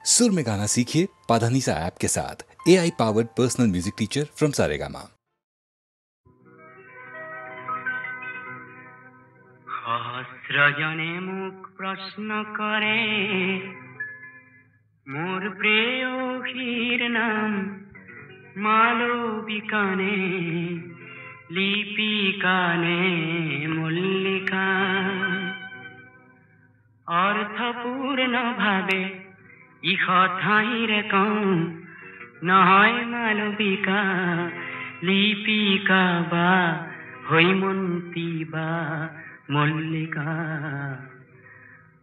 सुर में गाना सीखिए पाधानीसा ऐप के साथ। AI powered personal music teacher from Saregama. সহস্রজনে মুখ প্রশ্ন করে মোর প্রেয়সীর নাম মালবিকানে লিপিকানে মল্লিকা। অর্থপূর্ণ ভাবে ইহ ঠাঁইরে কম নহয় মালবিকা লিপিকা বা হৈমন্তী বা মল্লিকা।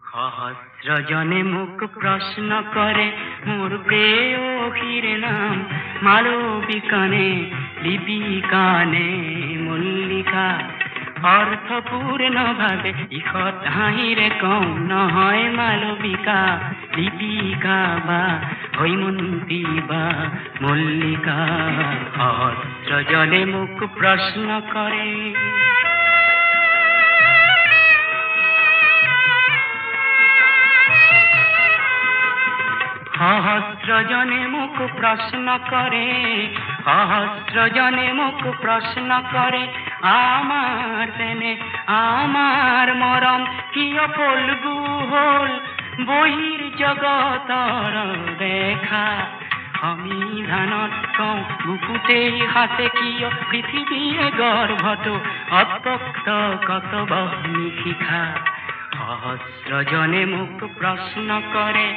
সহস্রজনে মুখ প্রশ্ন করে মোর প্রেয়সীর নাম মালবিকানে লিপিকানে মল্লিকা। অর্থপূর্ণ ভাবে ইহ ঠাঁইরে কম নহয় মালবিকা লিপিকা বা হৈমন্তী বা মল্লিকা। সহস্রজনে মুখ প্রশ্ন করে। সহস্রজনে মুখ প্রশ্ন করে, সহস্রজনে মুখ প্রশ্ন করে আমার তেনে আমার মরম কিয় ফলগু হল বহির জগতর দেখা। আমি ধানত কওঁ বুকুতেই হাতে কিয় পৃথিৱীয়ে গৰ্ভত অত্যক্ত কতব নিশিখা। সহস্রজনে মুখ প্রশ্ন করে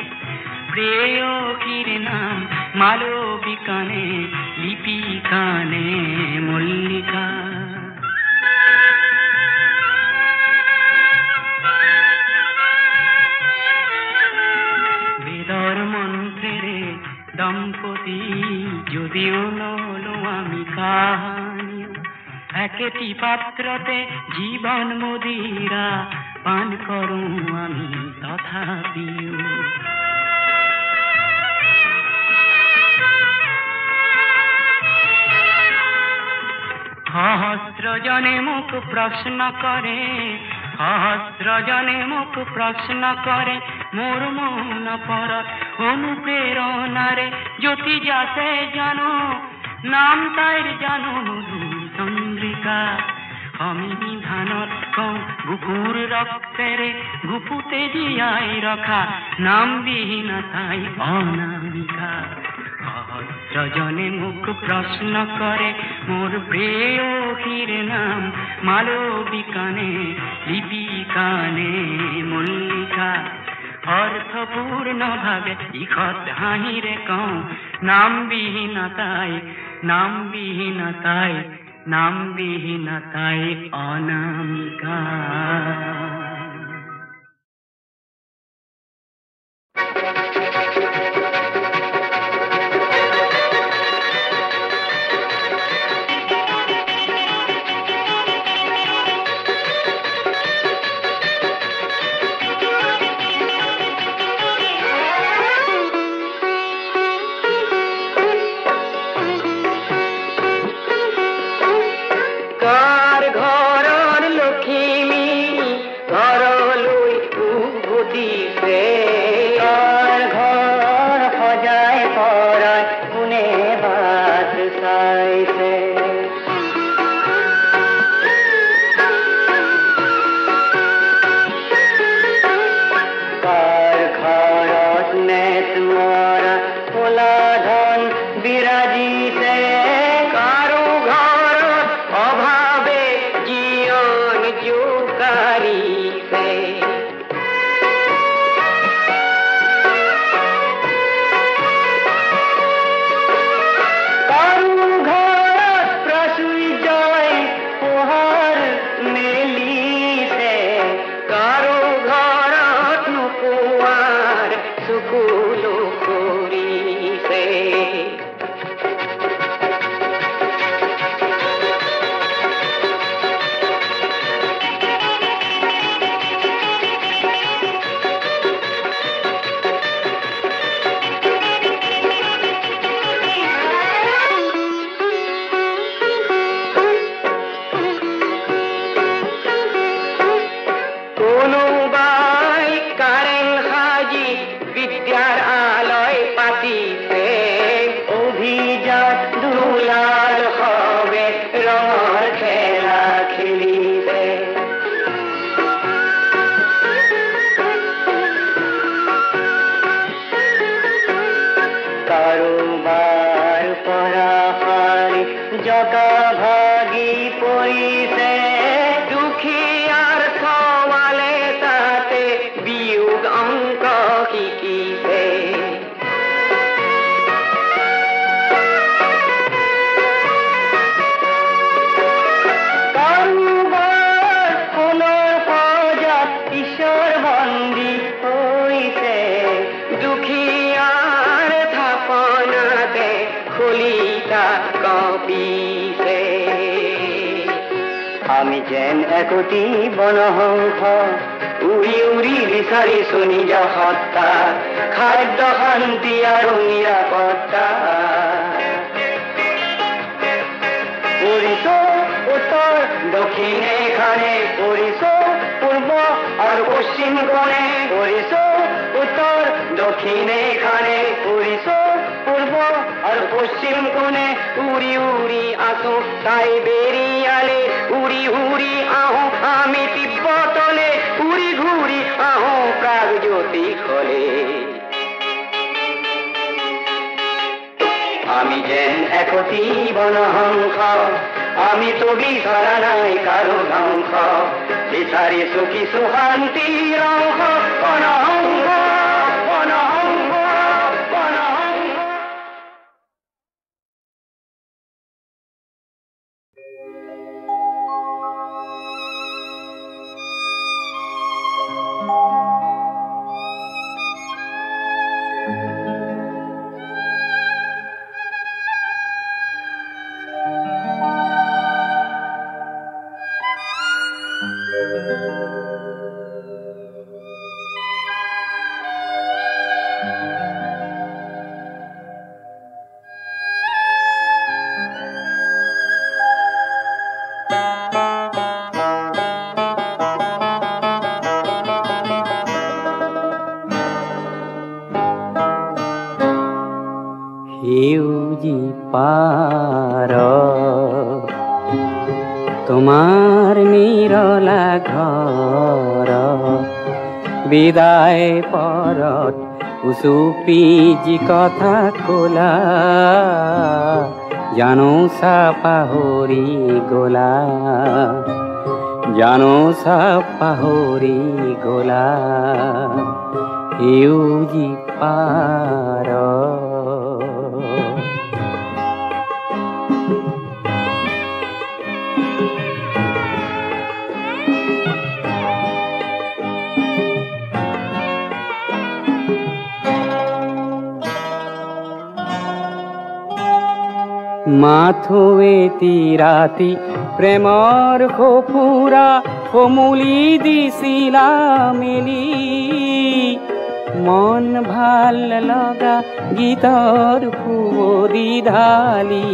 প্রেয়সীর নাম মালবিকানে লিপিকানে মল্লিকা। বেদর মন্ত্রে দম্পতি যদিও নলো আমি কাহানি একটি পাত্রতে জীবন মদিরা পান করু আমি তথাপিও। সহস্রজনে মুখ প্রশ্ন করে, সহস্রজনে মুখ প্রশ্ন করে মোর মন পরত অনুপ্রেরণারে জ্যোতি যাতে জানো নাম তাইর জানো মধু চন্দ্রিকা। আমি ধানত কওঁ বুকুর রক্তেরে গুপুতে জিয়াই রখা নাম বিহীন তাই অনামিকা। সহস্রজনে মুখ প্রশ্ন করে মোর প্রেয়সীর নাম মালবিকানে লিপিকানে মল্লিকা। অর্থপূর্ণ ভাবে ইহ ঠাঁইরে কওঁ নাম বিহীনতাই নাম বিহীনতাই নাম বিহীনতাই অনামিকা। কোনো বাই কারেন হাজি বিদ্যার হিমালয় পাতিছে অভিজাত দুলাল হবে ৰঙৰ খেলা খেলিছে কাৰোবাৰ পৰা হাৰি জকা ভাগি পৰিছে দুখীয়াৰ সৱালে তাতে বিয়োগ অংক শিকিছে কাৰোবাৰ ফুলৰ সজাত ঈশ্বৰ বন্দী হৈছে দুখীয়াৰ থাপনাতে খলিতা কঁপিছে আমি যেন একোটি বনহংস উৰি উৰি বিচাৰিছো নিজ সত্তা খাদ্য শান্তি আৰু নিৰাপত্তা পৰিছো উত্তৰ দক্ষিণে খানে পৰিছো পূৰ্ব আৰু পশ্চিম কোণে পৰিছো উত্তৰ দক্ষিণে খানে পৰিছো পূৰ্ব আৰু পশ্চিম কোণে উৰি উৰি আছো চাইবেৰিয়ালে উৰি উৰি আহো আমি তিব্বতলে উৰি ঘূৰি আহো প্ৰাগজ্যোতিষলে আমি যেন একোটি বনহংস আমি তো বিচৰা নাই কাৰো ধ্বংস বিচাৰিছো কিছু শান্তিৰ অংশ বনহংস বনহংস বনহংস সেউজী পাৰ তোমাৰ নিৰলা ঘৰ বিদায় পৰত উচুপি যি কথা কলা জানো চা পাহৰি গলা জানো চা পাহৰি গলা সেউজী পাৰ মাথোৱেতি ৰাতি প্ৰেমৰ সফুৰা কমলি দিছিলা মেলি মন ভাল লগা গীতৰ সুৱদি ঢালি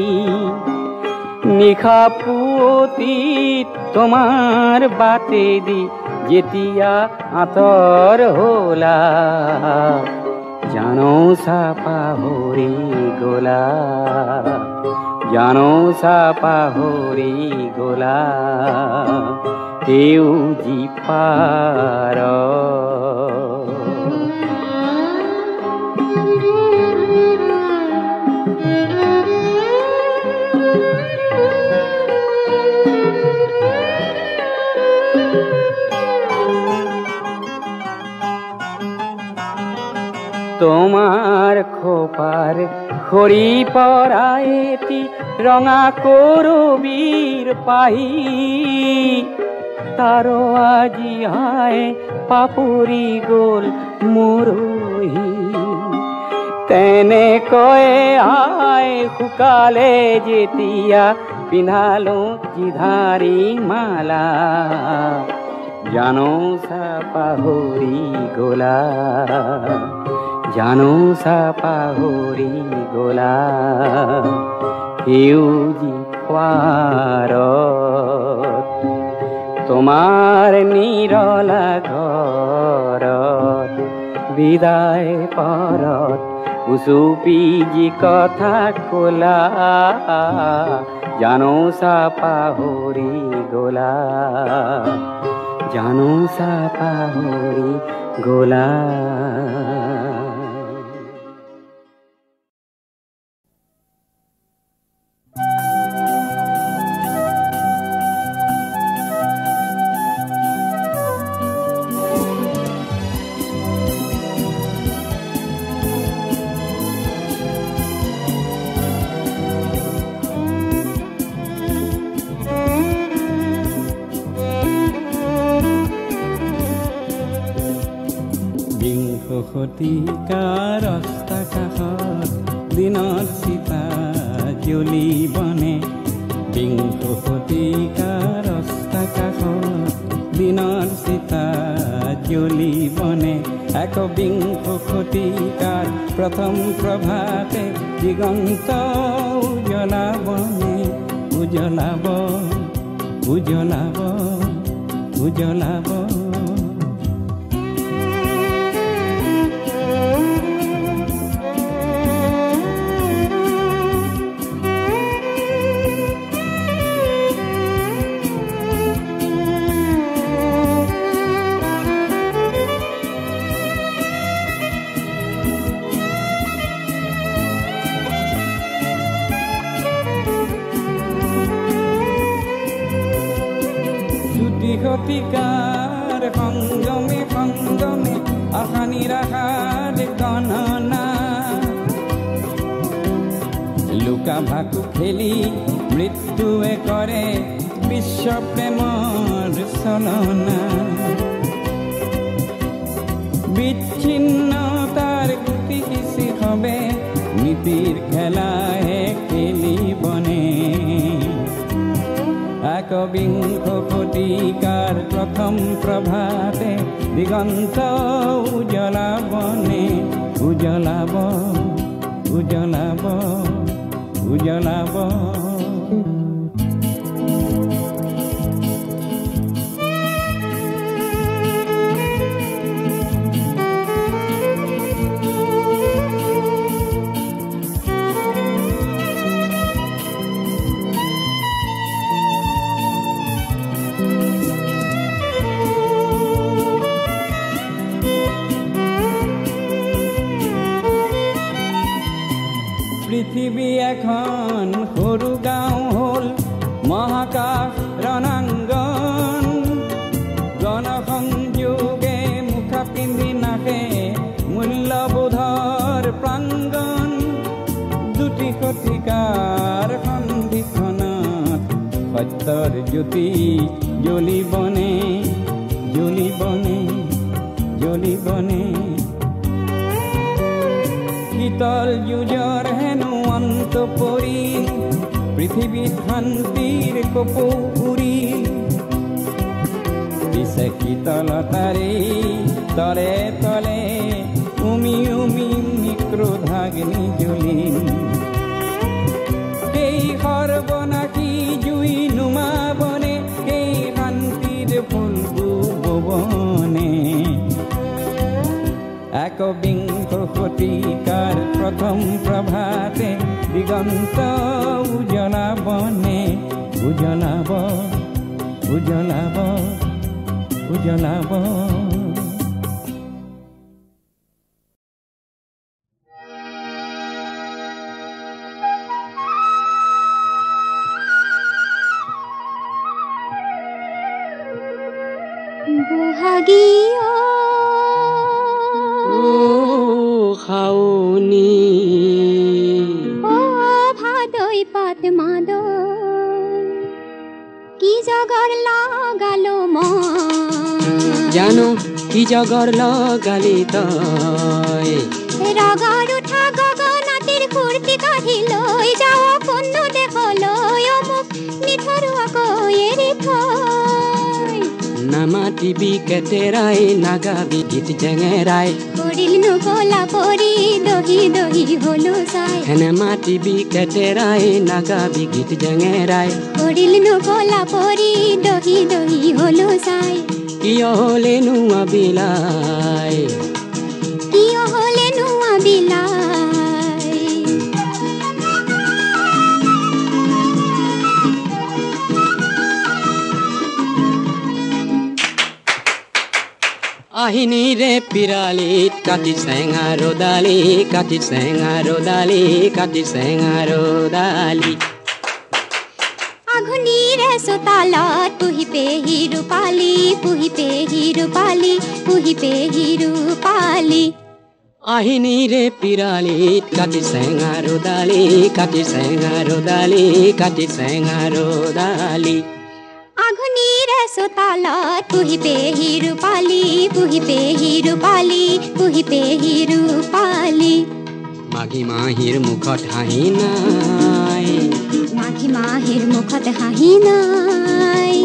নিশা পুৱতিত তোমাৰ বাটেদি যেতিয়া আঁতৰ হলা জানো চা পাহৰি গলা জানো চা পাহৰি গলা সেউজী পাৰ তোমাৰ খোপাৰ খৰি পৰা এটি ৰঙা কৰবীৰ পাহি তাৰ আজি হায় পাপৰি গ'ল মৰহি তেনেকৈ আই শুকালে যেতিয়া পিন্ধালো জিধাৰী মালা জানো চা পাহৰি গলা জানো চা পাহৰি গলা সেউজী পাৰত তোমাৰ নিৰলা ঘৰত বিদায় পৰত উচুপি যি কথা ক'লা জানো চা পাহৰি গ'লা জানো চা পাহৰি গ'লা শতিকাৰ ৰাস্তা কাষত দিনত চিতা জ্বলিবনে বিংশ শতিকাৰ ৰাস্তা কাষত দিনত চিতা জ্বলিবনে একবিংশ শতিকাৰ প্ৰথম প্ৰভাতে দিগন্ত উজলাবনে উজলাব উজলাব উজলাব শতিকাৰ সংযমে সংযমে আশা নিৰাশাৰ গণনা লুকা ভাকু খেলি মৃত্যুৱে কৰে বিশ্ব প্ৰেমৰ চলনা বিচ্ছিন্নতাৰ গুটি সিঁচি হবে নীতিৰ খেলাহে খেলিবনে একবিংশ শতিকাৰ প্ৰথম প্ৰভাতে দিগন্ত উজলাবনে উজলাব উজলাব উজলাব পৃথিৱী এখন সৰু গাঁও হ'ল মহাকাশ ৰণাংগন গণসংযোগে মুখা পিন্ধি নাকে মূল্যবোধৰ প্ৰাংগন দুটি শতিকাৰ সন্ধিখনত সত্যৰ জ্যোতি জ্বলিবনে জ্বলিবনে জ্বলিবনে শীতল যুঁজৰ হেনো অন্ত পৰিল পৃথিৱীত শান্তিৰ কপৌ উৰিল পিছে শীতলতাৰে তলে তলে উমি উমি নিক্ৰোধাগ্নি জ্বলিল সেই সৰ্বনাশী জুই নুমাবনে সেই শান্তিৰ ফুলবোৰ ববনে একবিংশ শতিকাৰ প্ৰথম প্ৰভাতে দিগন্ত উজলাবনে উজলাব উজলাব উজলাব বহাগীয়া খাওনি ভাদই পাত মাদই কি জগৰ লগালো জানো কি জগৰ লগালি তই ৰগৰ উঠা গগনাতিৰ ফূৰ্তি কাঢ়ি লৈ যাওঁ কোন দেশলৈ মোক নিথৰুৱাকৈ এৰি থৈ নামাতিবি কেতেৰাই নাগাবি গীত জেঙেৰাই কৰিল নুকলা পৰি দহি দহি হলো চাই হেনে মাতিবি কেতেৰাই নাগাবি গীত জেঙেৰাই কৰিল নুকলা পৰি দহি দহি হলো চাই কিয় হলেনো আবিলাই আহিনি ৰে পিৰালিত কাটি চেঙাৰো ডালি কাটি চেঙাৰো ডালি কাটি চেঙাৰো ডালি আঘুনিৰে চোতালত পুহি পেহি ৰূপালী পুহি পেহি ৰূপালী পুহি পেহি ৰূপালী আহিনি ৰে পিৰালিত কাটি চেঙাৰো ডালি কাটি চেঙাৰো ডালি কাটি চেঙাৰো ডালি আঘুনিৰে চোতালত পুহি পেহি ৰূপালী পুহি পেহি ৰূপালী পুহি পেহি ৰূপালী মাঘী মাহীৰ মুখত হাঁহি নাই মাঘী মাহীৰ মুখত হাঁহি নাই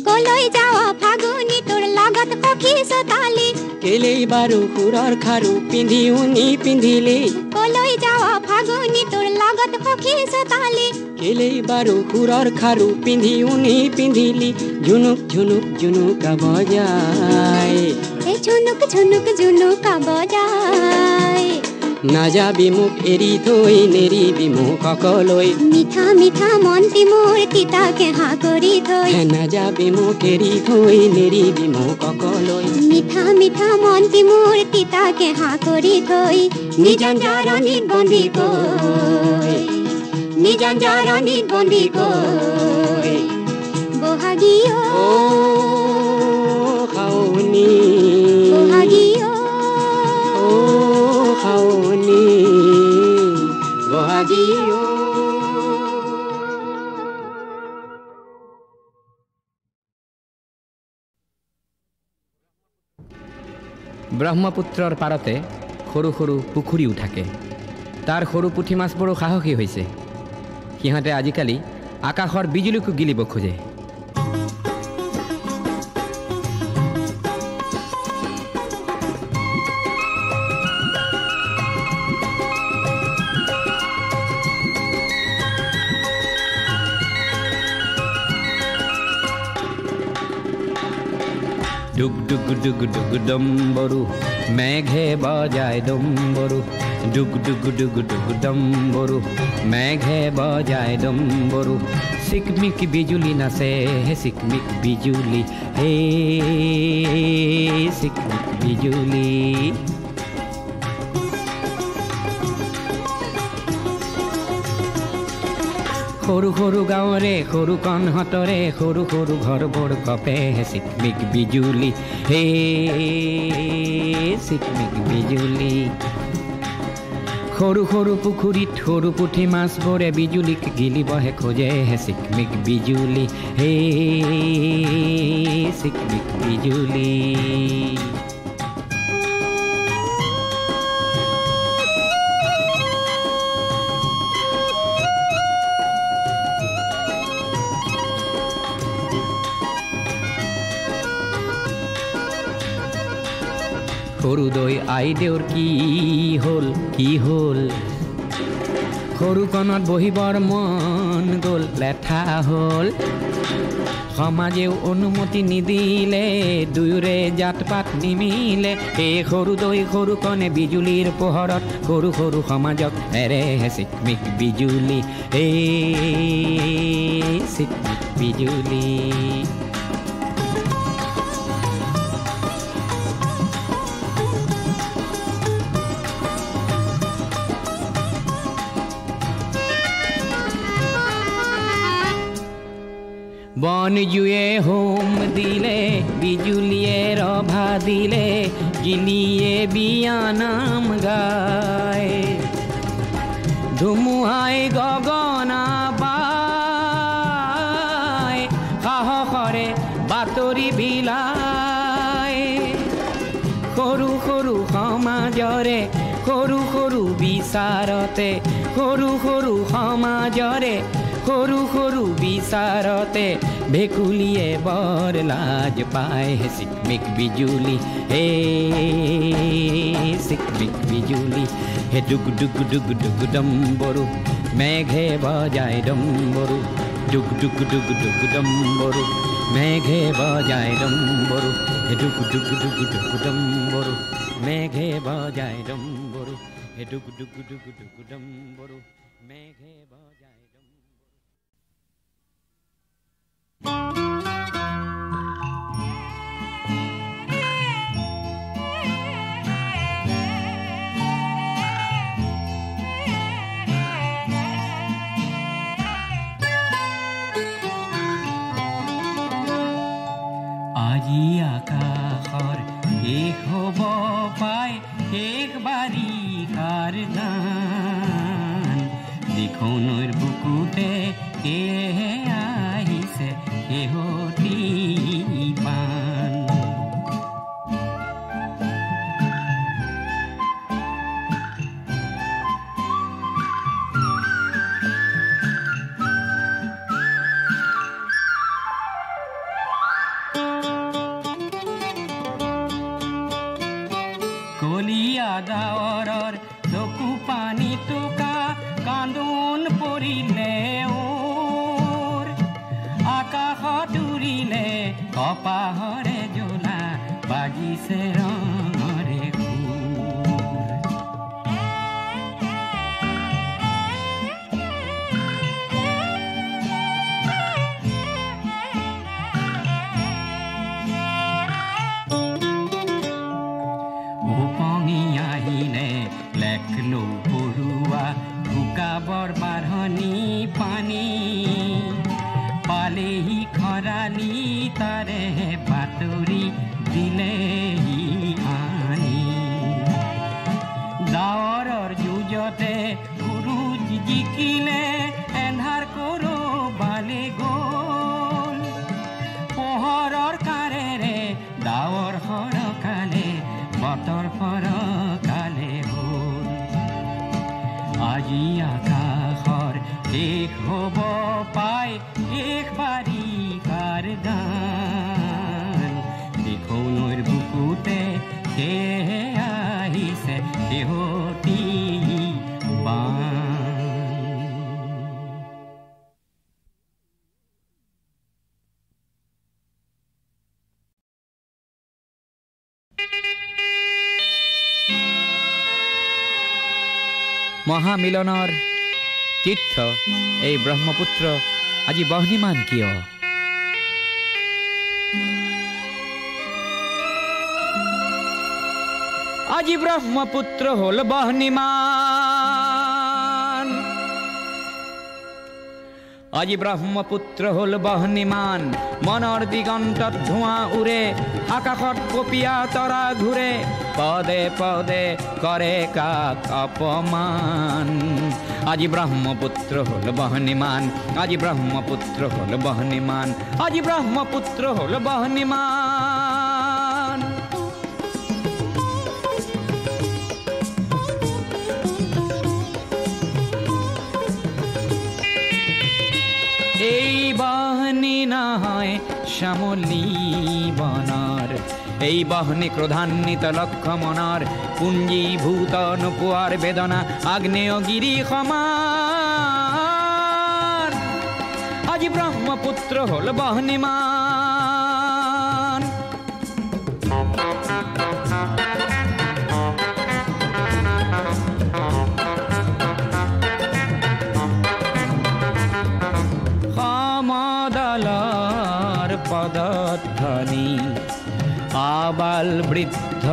কলৈ যাৱ ফাগুনি তোৰ লগত সখী চোতালী কেলেই বাৰু সুৰৰ খাৰু পিন্ধি উনি পিন্ধিলি কলৈ যাৱ ফাগুনি তোৰ লগত সখী চোতালী কেলেই বাৰু সুৰৰ খাৰু পিন্ধি উনি পিন্ধিলি ঝুনুক ঝুনুক জুনুকা বজায় এই ঝুনুক ঝুনুক জুনুকা বজায় নাযাবি মোক এৰি থৈ নেৰিবি মোক অকলৈ মিঠা মিঠা মনটি মোৰ তিতাকে হাঁ কৰি থৈ নাযাবি মোক এৰি থৈ নেৰিবি মোক অকলৈ মিঠা মিঠা মনটি মোৰ তিতাকে হাঁ কৰি থৈ নিজাঞ্জাৰণিত বন্দী কৈ নিজাঞ্জাৰণিত বন্দী কৈ বহাগী অ খাওনি বহাগী খাওনি বহাগী ব্ৰহ্মপুত্ৰৰ পাৰতে সৰু সৰু পুখুৰীও থাকে তাৰ সৰু পুঠি মাছবোৰো সাহসী হৈছে সিহঁতে আজিকালি আকাশৰ বিজুলীকো গিলিব খোজে ডুগ ডুগ ডুগ ডুগ ডম্বৰু মেঘে বজায় ডম্বৰু ডুগ ডুগ ডুগ ডুগ ডম্বৰু মেঘে বজায় ডম্বৰু চিকমিক বিজুলী নাচে হে চিকমিক বিজুলী হে চিকমিক বিজুলী সৰু সৰু গাঁৱৰে সৰু কণহঁতৰে সৰু সৰু ঘৰবোৰ কপে চিকমিক বিজুলী হে চিকমিক বিজুলী সৰু সৰু পুখুৰীত সৰু পুঠি মাছবোৰে বিজুলীক গিলিবহে খোজে চিকমিক বিজুলী হে চিকমিক বিজুলী সৰু দৈ আইদেউৰ কি হ'ল সৰুকণত বহিবৰ মন গ'ল লেঠা হ'ল সমাজেও অনুমতি নিদিলে দুয়োৰে জাত পাত নিমিলে এই সৰু দৈ সৰুকণে বিজুলীৰ পোহৰত সৰু সৰু সমাজক এৰে চিকমিক বিজুলী এই চিকমিক বিজুলী বন জুয়ে হোম দিলে বিজুলিয়ে ৰভা দিলে গিলিয়ে বিয়া নাম গায় ধুমুহাই গগনা বায় সাহসৰে বাতৰি বিলায় সৰু সৰু সমাজৰে সৰু সৰু বিচাৰতে সৰু সৰু সমাজৰে সৰু সৰু বিচাৰতে ভেকুলিয়ে বৰ লাজ পায় চিকমিক বিজুলী হে চিকমিক বিজুলী হে ডুগ ডুগ ডুগ ডুগ ডম্বৰু মেঘে বজায় ডম্বৰু ডুগ ডুগ ডুগ ডুগ ডম্বৰু মেঘে বজায় ডম্বৰু হে ডুগ ডুগ ডুগ ডুগ ডম্বৰু মেঘে বজায় ডম্বৰু হে ডুগ ডুগ ডুগ ডুগ ডম্বৰু মেঘে বজায় গান দেখো নৈৰ বুকুতে কে আহিছে শেহতি পান কলিয়া গাঁৱৰৰ চকু পানী টোকা কান্দোন পৰিলে ওৰ আকাশত উৰিলে কপাহৰে জ্বলা বাজিছে ৰঙৰে লেখলো পৰুৱা শুকাবৰ বাঢ়নি পানী পালেহি খৰালি তাৰে বাতৰি দিলেহি আনি ডাৱৰৰ যুঁজতে সূৰুজ জিকিলে এন্ধাৰ কৰবালে গ'ল পোহৰৰ কাৰেৰে ডাৱৰ সৰকালে বতৰ ফৰকালে হ'ল আজি আকাশৰ শেষ হ'ব পাই শেষ বাৰিষাৰ গান দেখো নৈৰ বুকুতে কে আহিছে শেহতি বান মহামিলনৰ তীৰ্থ এই ব্ৰহ্মপুত্ৰ আজি বহ্নিমান কিয় আজি ব্ৰহ্মপুত্ৰ হ'ল বহ্নিমান আজি ব্ৰহ্মপুত্ৰ হ'ল বহ্নিমান মনৰ দিগন্তত ধোঁৱা উৰে আকাশত কপিয়া তৰা ঘূৰে পদে পদে কৰে কাক অপমান আজি ব্ৰহ্মপুত্ৰ হ'ল বহ্নিমান আজি ব্ৰহ্মপুত্ৰ হ'ল বহ্নিমান আজি ব্ৰহ্মপুত্ৰ হ'ল বহ্নিমান এই বাহনি নহয় শ্যামলী বনৰ এই বাহনি ক্ৰোধান্বিত লক্ষ্য মনৰ পুঞ্জীভূত নোপোৱাৰ বেদনা আগ্নেয়গিৰি সমান আজি ব্ৰহ্মপুত্ৰ হ'ল বহ্নিমান সমদলৰ পদধ্বনি আবাল বৃদ্ধ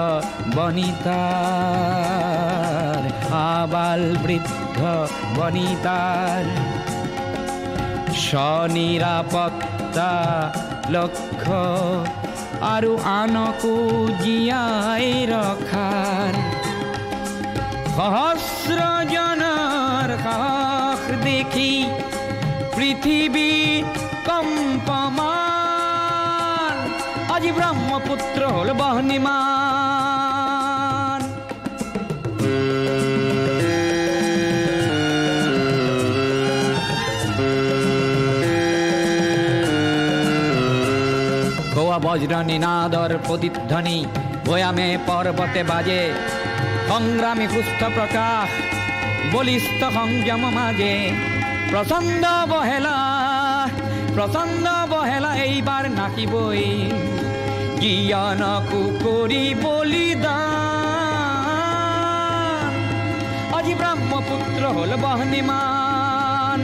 বনিতাৰ আবাল বৃদ্ধ বনিতাৰ স্বনিৰাপত্তা লক্ষ্য আৰু আনকো জীয়াই ৰখাৰ সহস্ৰজনৰ সাহস দেখি পৃথিৱী কম্পমান আজি ব্ৰহ্মপুত্ৰ হ'ল বহ্নিমান গোৱা বজ্ৰ নিনাদৰ প্ৰতিধ্বনি ভৈয়ামে পৰ্বতে বাজে সংগ্ৰামী সুস্থ প্ৰকাশ বলিষ্ঠ সংযম মাজে প্ৰচণ্ড বহেলা এইবাৰ নাকিবই জ্ঞানকো কৰি বলিদান আজি ব্ৰহ্মপুত্ৰ হ'ল বহ্নিমান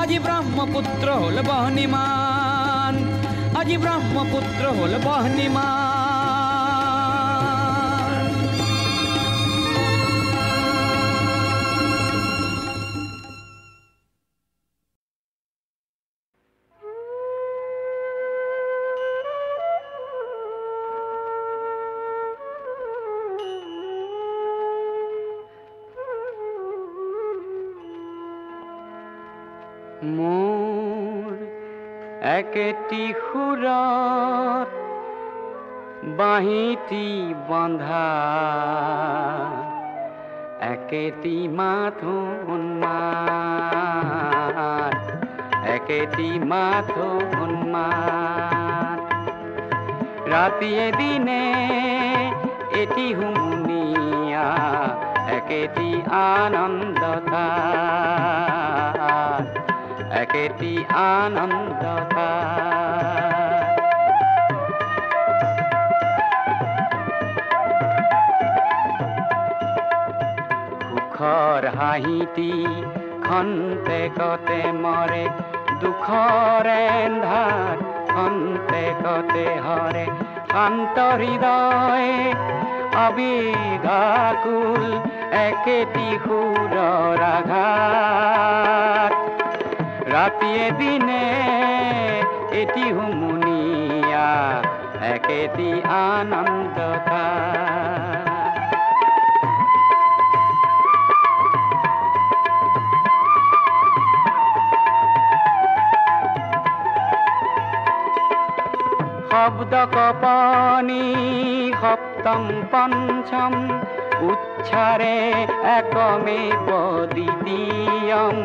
আজি ব্ৰহ্মপুত্ৰ হ'ল বহ্নিমান আজি ব্ৰহ্মপুত্ৰ হ'ল বহ্নিমান মোৰ একেটি সুৰত বাঁহীটি বন্ধা একেটি মাথো উন্মাদ একেটি মাথো উন্মাদ ৰাতিয়ে দিনে এটি হুমুনিয়া একেটি আনন্দতা একেটি আনন্দতা সুখৰ হাঁহিটি খন্তেকতে মৰে দুখৰ এন্ধাৰ খন্তেকতে হৰে শান্ত হৃদয় আবেগাকুল একেটি সুৰৰ আঘাত ৰাতিয়ে দিনে এটি হুমুনিয়া একেটি আনন্দতা শব্দ কপনি সপ্তম পঞ্চম উচ্চাৰে একমে দ্বিতীয়ম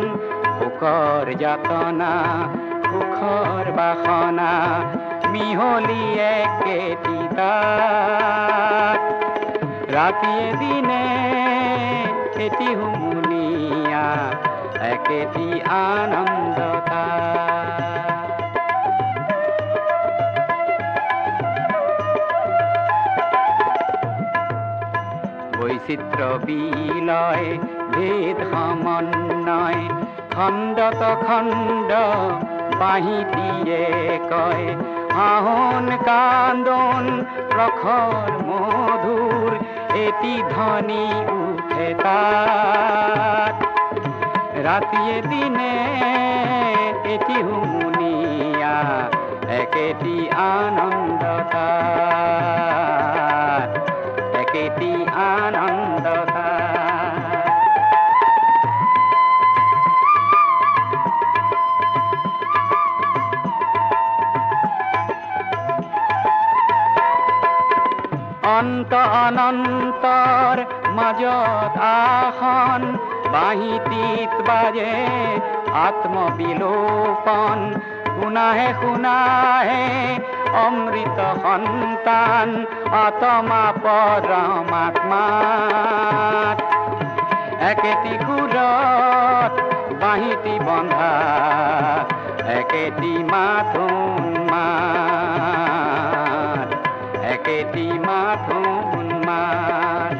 সুখৰ যাতনা সুখৰ বাসনা মিহলি একেটি তাত ৰাতিয়ে দিনে এটি হুমুনিয়া একেটি আনন্দতা বৈচিত্ৰ্য বিলয় ভেদ সমন্বয় খণ্ডত খণ্ড বাঁহীটিয়ে কয় আহোন কান্দোন প্ৰখৰ মধুৰ এটি ধ্বনি উঠে তাত ৰাতিয়ে দিনে এটি হুমুনিয়া একেটি আনন্দতা একেটি আনন্দতা অন্ত অনন্তৰ মাজত আসন বাঁহীটিত বাজে আত্মবিলোপন শুনাহে শুনাহে অমৃত সন্তান আত্মা পৰমাত্মাত একেটি সুৰত বাঁহীটি বন্ধা একেটি মাথো উন্মাদ একেটি মাথো উন্মাদ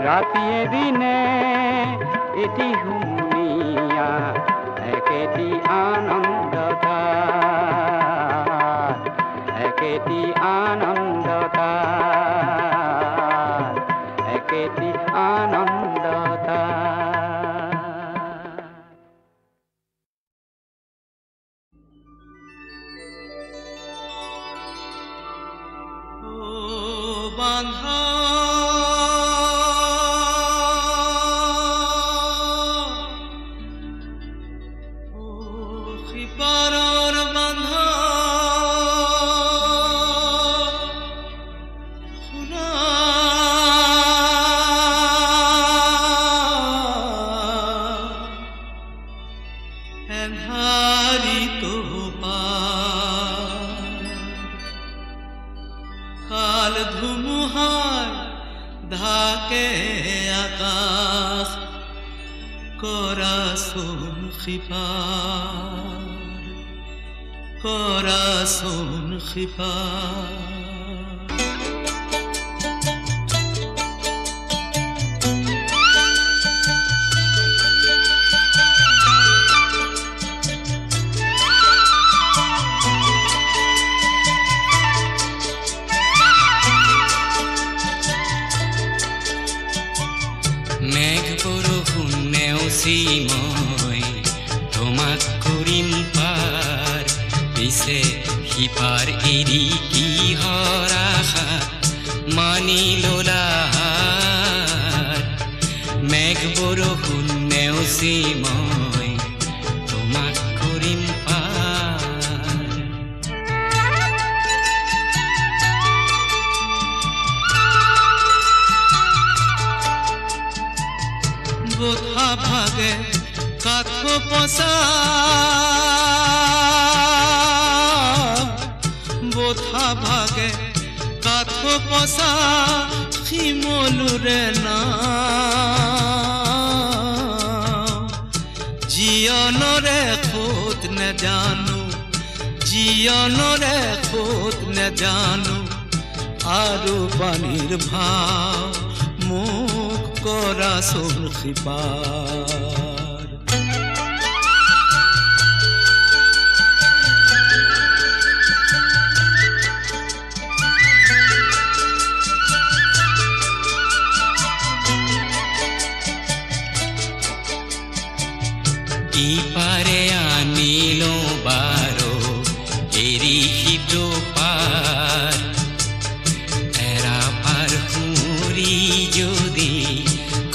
ৰাতিয়ে দিনে এটি হুমুনিয়া একেটি আনন্দতা একেটি আনন্দতা একেটি আনন্দতা বান্ধা শিপাৰৰ বান্ধা শুনা এন্ধাৰিত কাল ধুমুহাৰ ঢাকে আকাশ corazón xibar corazón xibar মই তোমাক কৰিম পাৰ পিছে সিপাৰ এৰি কি হৰাশা মানি ললাৰ মেঘ বৰষুণ নেওচি মই বোথা ভাগে কাঠ পচা বোথা ভাগে কাঠ পচা শিমলুৰে না জীয়নৰে খোদ নেজানো জীয়নৰে খোদ নেজানো আৰু পানীৰ ভাৱ মোক কৰা চোন সিপাৰ ইপাৰে আনিলো বাৰো এৰি সিটো পাৰ এৰা পাৰ সুৰি যদি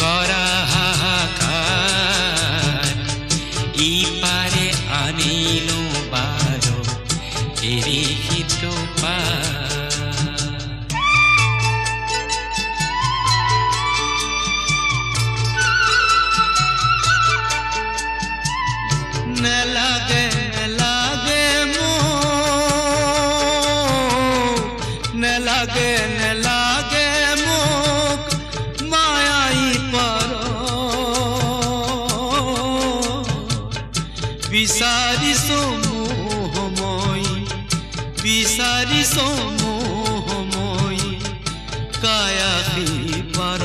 কৰা হাহাকাৰ ইপাৰে আনিলো বাৰো এৰি সিটো পাৰ নেলাগে নেলাগে মোক নেলাগে নেলাগে মোক মায়াই পাৰ বিচাৰিছো মোহময় বিচাৰিছো মোহময় কায়াসী পাৰ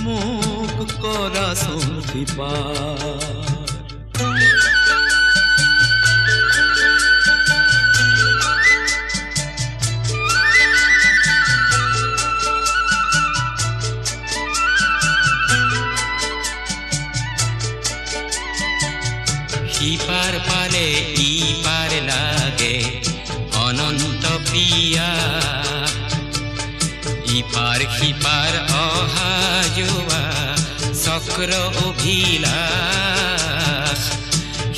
মোক কৰা চোন সিপাৰ সিপাৰ পালে ইপাৰ লাগে অনন্ত প্ৰিয়া ইপাৰ সিপাৰ অহা যোৱা চক্ৰ অভিলাষ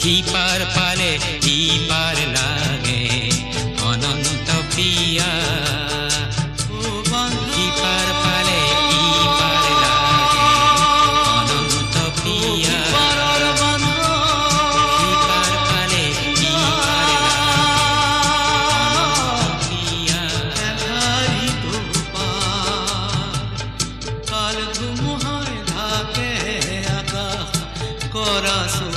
সিপাৰ পালে ইপাৰ লাগে অনন্ত প্ৰিয়া সিপাৰ পালে ইপাৰ লাগে অনন্ত প্ৰিয়া corazón